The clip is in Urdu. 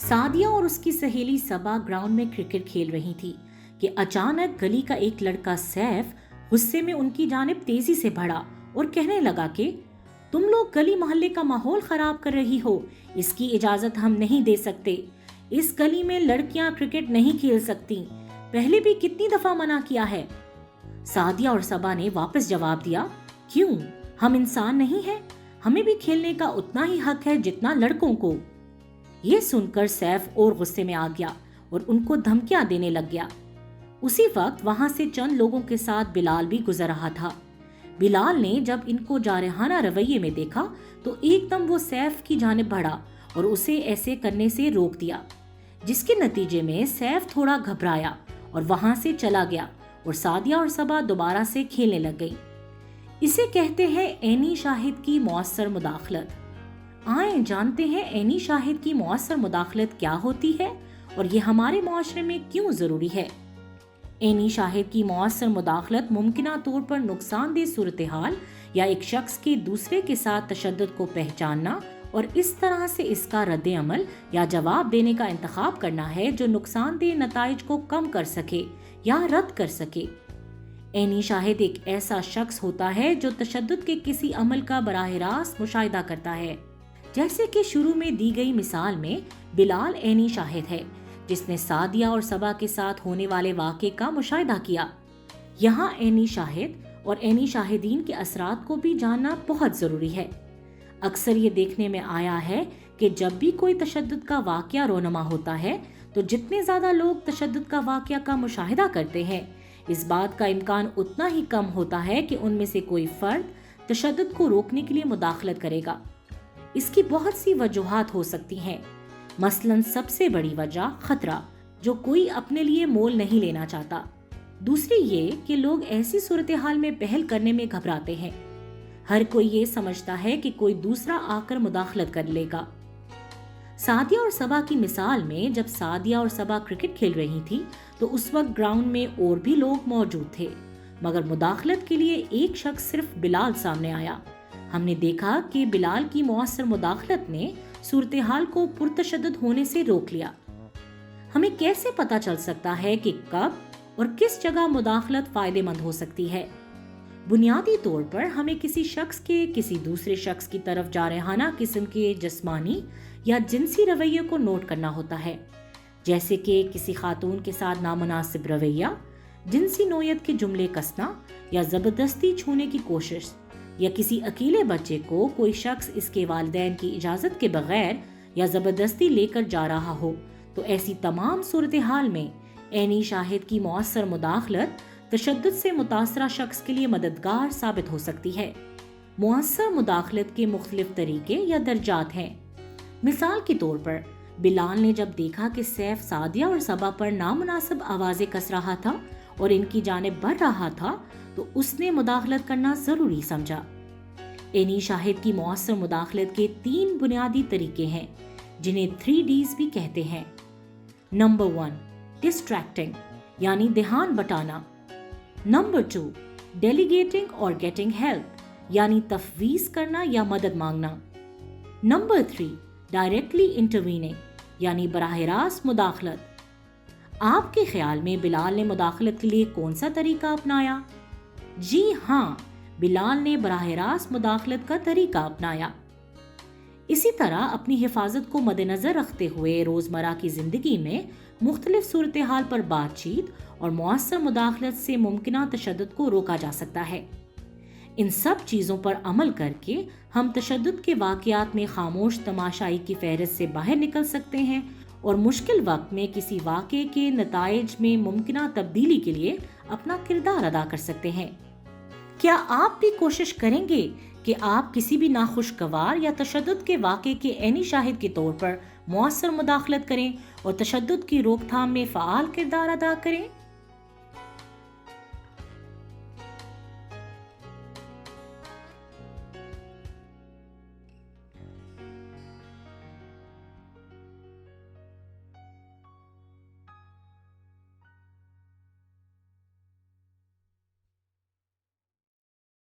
سعدیہ اور اس کی سہیلی صبا گراؤنڈ میں کرکٹ کھیل رہی تھی کہ اچانک گلی کا ایک لڑکا سیف غصے میں ان کی جانب تیزی سے بڑھا اور کہنے لگا کہ تم لوگ گلی محلے کا ماحول خراب کر رہی ہو، اس کی اجازت ہم نہیں دے سکتے۔ اس گلی میں لڑکیاں کرکٹ نہیں کھیل سکتی، پہلے بھی کتنی دفعہ منع کیا ہے۔ سعدیہ اور صبا نے واپس جواب دیا، کیوں؟ ہم انسان نہیں ہیں؟ ہمیں بھی کھیلنے کا اتنا ہی حق ہے جتنا لڑکوں کو۔ یہ سن کر سیف اور غصے میں آ گیا اور ان کو دھمکیاں دینے لگ گیا۔ اسی وقت وہاں سے چند لوگوں کے ساتھ بلال بھی گزر رہا تھا۔ بلال نے جب ان کو جارحانہ رویے میں دیکھا تو ایک دم وہ سیف کی جانب بڑھا اور اسے ایسے کرنے سے روک دیا، جس کے نتیجے میں سیف تھوڑا گھبرایا اور وہاں سے چلا گیا اور سعدیہ اور صبا دوبارہ سے کھیلنے لگ گئی۔ اسے کہتے ہیں عینی شاہد کی مؤثر مداخلت۔ آئیں جانتے ہیں عینی شاہد کی مؤثر مداخلت کیا ہوتی ہے اور یہ ہمارے معاشرے میں کیوں ضروری ہے۔ عینی شاہد کی مؤثر مداخلت ممکنہ طور پر نقصان دہ صورتحال یا ایک شخص کے دوسرے کے ساتھ تشدد کو پہچاننا اور اس طرح سے اس کا رد عمل یا جواب دینے کا انتخاب کرنا ہے جو نقصان دہ نتائج کو کم کر سکے یا رد کر سکے۔ عینی شاہد ایک ایسا شخص ہوتا ہے جو تشدد کے کسی عمل کا براہ راست مشاہدہ کرتا ہے، جیسے کہ شروع میں دی گئی مثال میں بلال عینی شاہد ہے جس نے سعدیہ اور صبا کے ساتھ ہونے والے واقعے کا مشاہدہ کیا۔ یہاں عینی شاہد اور عینی شاہدین کے اثرات کو بھی جاننا بہت ضروری ہے۔ اکثر یہ دیکھنے میں آیا ہے کہ جب بھی کوئی تشدد کا واقعہ رونما ہوتا ہے تو جتنے زیادہ لوگ تشدد کا واقعہ کا مشاہدہ کرتے ہیں، اس بات کا امکان اتنا ہی کم ہوتا ہے کہ ان میں سے کوئی فرد تشدد کو روکنے کے لیے مداخلت کرے گا۔ اس کی بہت سی وجوہات ہو سکتی ہیں، مثلاً سب سے بڑی وجہ خطرہ، جو کوئی اپنے لیے مول نہیں لینا چاہتا۔ دوسری یہ کہ لوگ ایسی صورتحال میں پہل کرنے میں گھبراتے ہیں۔ ہر کوئی یہ سمجھتا ہے کہ کوئی دوسرا آ کر مداخلت کر لے گا۔ سعدیہ اور صبا کی مثال میں جب سعدیہ اور صبا کرکٹ کھیل رہی تھی تو اس وقت گراؤنڈ میں اور بھی لوگ موجود تھے، مگر مداخلت کے لیے ایک شخص صرف بلال سامنے آیا۔ ہم نے دیکھا کہ بلال کی مؤثر مداخلت نے صورتحال کو پرتشدد ہونے سے روک لیا۔ ہمیں کیسے پتہ چل سکتا ہے کہ کب اور کس جگہ مداخلت فائدہ مند ہو سکتی ہے؟ بنیادی طور پر ہمیں کسی شخص کے کسی دوسرے شخص کی طرف جارحانہ قسم کے جسمانی یا جنسی رویے کو نوٹ کرنا ہوتا ہے، جیسے کہ کسی خاتون کے ساتھ نامناسب رویہ، جنسی نوعیت کے جملے کسنا یا زبردستی چھونے کی کوشش، یا کسی اکیلے بچے کو کوئی شخص اس کے والدین کی اجازت کے بغیر یا زبردستی لے کر جا رہا ہو۔ تو ایسی تمام صورتحال میں عینی شاہد کی مؤثر مداخلت تشدد سے متاثرہ شخص کے لیے مددگار ثابت ہو سکتی ہے۔ مؤثر مداخلت کے مختلف طریقے یا درجات ہیں۔ مثال کے طور پر بلال نے جب دیکھا کہ سیف سعدیہ اور صبا پر نامناسب آوازیں کس رہا تھا اور ان کی جانب بڑھ رہا تھا تو اس نے مداخلت کرنا ضروری سمجھا۔ عینی شاہد کی مؤثر مداخلت کے 3 بنیادی طریقے ہیں جنہیں 3Ds بھی کہتے ہیں۔ نمبر 1، ڈسٹریکٹنگ یعنی دھیان بٹانا۔ نمبر 2، ڈیلیگیٹنگ اور گیٹنگ ہیلپ یعنی تفویض کرنا یا مدد مانگنا۔ نمبر 3، ڈائریکٹلی انٹرویننگ یعنی براہ راست مداخلت۔ آپ کے خیال میں بلال نے مداخلت کے لیے کون سا طریقہ اپنایا؟ جی ہاں، بلال نے براہ راست مداخلت کا طریقہ اپنایا۔ اسی طرح اپنی حفاظت کو مد نظر رکھتے ہوئے روزمرہ کی زندگی میں مختلف صورتحال پر بات چیت اور مؤثر مداخلت سے ممکنہ تشدد کو روکا جا سکتا ہے۔ ان سب چیزوں پر عمل کر کے ہم تشدد کے واقعات میں خاموش تماشائی کی فہرست سے باہر نکل سکتے ہیں اور مشکل وقت میں کسی واقعے کے نتائج میں ممکنہ تبدیلی کے لیے اپنا کردار ادا کر سکتے ہیں۔ کیا آپ بھی کوشش کریں گے کہ آپ کسی بھی ناخوشگوار یا تشدد کے واقعے کے عینی شاہد کے طور پر مؤثر مداخلت کریں اور تشدد کی روک تھام میں فعال کردار ادا کریں؟